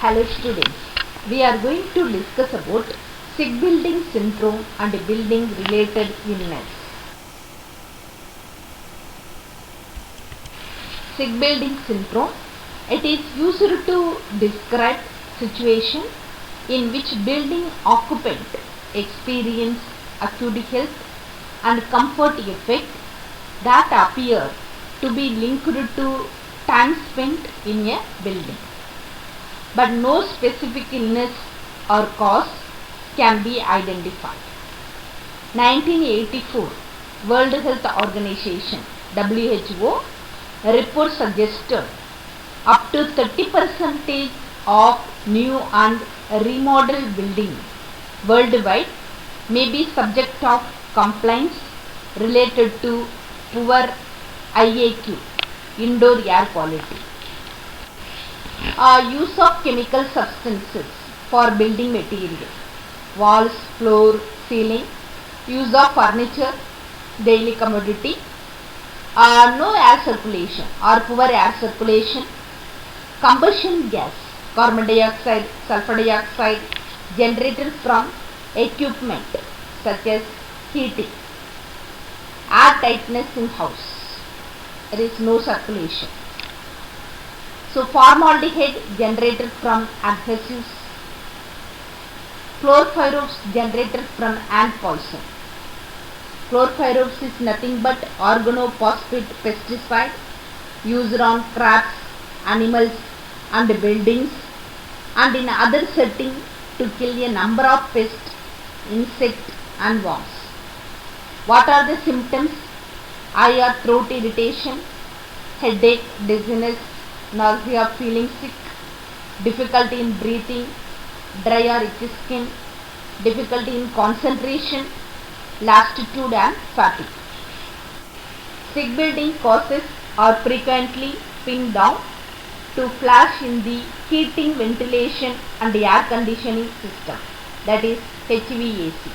Hello students, we are going to discuss about sick building syndrome and building related illness. Sick building syndrome, it is used to describe situation in which building occupant experience acute health and comfort effect that appear to be linked to time spent in a building, but no specific illness or cause can be identified. 1984 World Health Organization WHO report suggested up to 30% of new and remodeled buildings worldwide may be subject of complaints related to poor IAQ, indoor air quality. Use of chemical substances for building material, walls, floor, ceiling, use of furniture, daily commodity, no air circulation or poor air circulation, combustion gas, carbon dioxide, sulfur dioxide generated from equipment such as heating, air tightness in house, there is no circulation. So formaldehyde generated from adhesives, chlorpyrifos generated from ant poison. Chlorpyrifos is nothing but organophosphate pesticide used on crabs, animals and buildings and in other settings to kill a number of pests, insects and worms. What are the symptoms? Eye or throat irritation, headache, dizziness, nausea, feeling sick, difficulty in breathing, dry or itchy skin, difficulty in concentration, lassitude and fatigue. Sick building causes are frequently pinned down to flash in the heating, ventilation and air conditioning system, that is HVAC.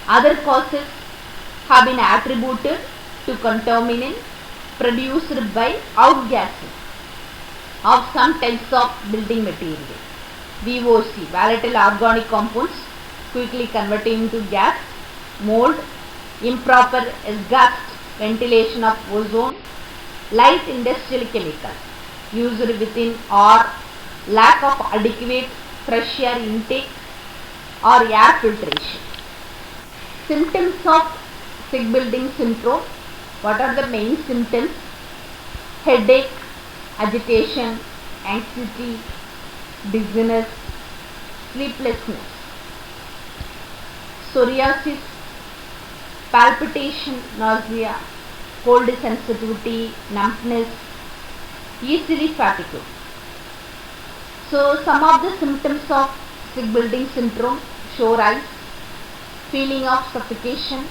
Other causes have been attributed to contaminants produced by outgassing of some types of building material. VOC, volatile organic compounds, quickly converting into gas, mold, improper exhaust ventilation of ozone, light industrial chemicals used within or lack of adequate fresh air intake or air filtration. Symptoms of sick building syndrome. What are the main symptoms? Headache, agitation, anxiety, dizziness, sleeplessness, psoriasis, palpitation, nausea, cold sensitivity, numbness, easily fatigued. So some of the symptoms of sick building syndrome: sore eyes, feeling of suffocation,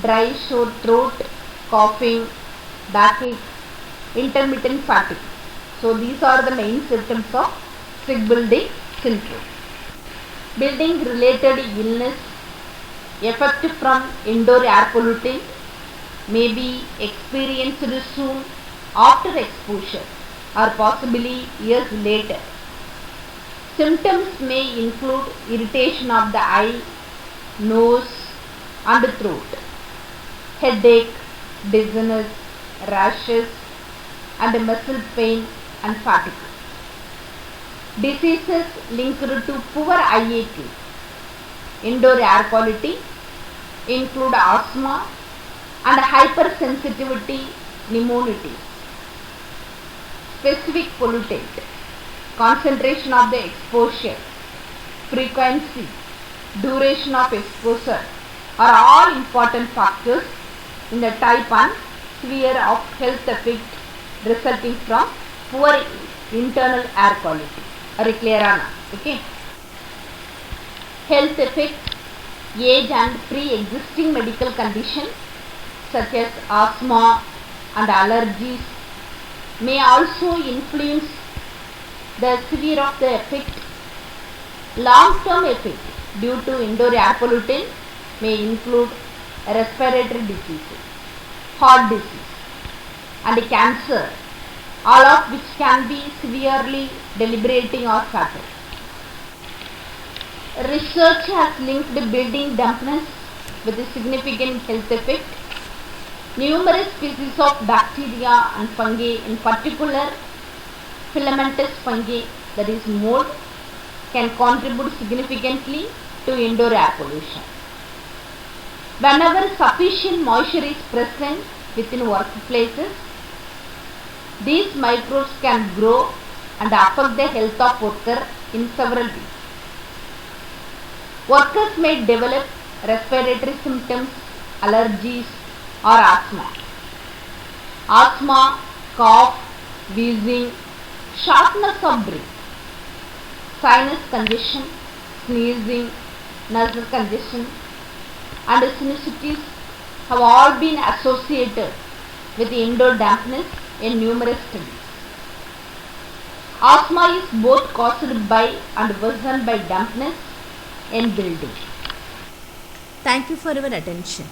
dry sore throat, coughing, backache, intermittent fatigue. So these are the main symptoms of sick building syndrome. Building related illness, effect from indoor air pollutant may be experienced soon after exposure or possibly years later. Symptoms may include irritation of the eye, nose and throat, headache, dizziness, rashes and muscle pain and fatigue. Diseases linked to poor IAQ, indoor air quality, include asthma and hypersensitivity pneumonitis. Specific pollutant, concentration of the exposure, frequency, duration of exposure are all important factors in the type and sphere of health effect resulting from poor internal air quality. Are you clear Anna? Okay. Health effect, age and pre-existing medical conditions such as asthma and allergies may also influence the sphere of the effect. Long-term effect due to indoor air pollutant may include respiratory diseases, heart disease and cancer all of which can be severely debilitating or fatal. Research has linked building dampness with a significant health effect. Numerous species of bacteria and fungi, in particular filamentous fungi, that is mold, can contribute significantly to indoor air pollution. Whenever sufficient moisture is present within workplaces, these microbes can grow and affect the health of worker in several ways. Workers may develop respiratory symptoms, allergies, or asthma. Asthma, cough, wheezing, shortness of breath, sinus congestion, sneezing, nasal congestion, and sinusitis have all been associated with indoor dampness in numerous studies. Asthma is both caused by and worsened by dampness in buildings. Thank you for your attention.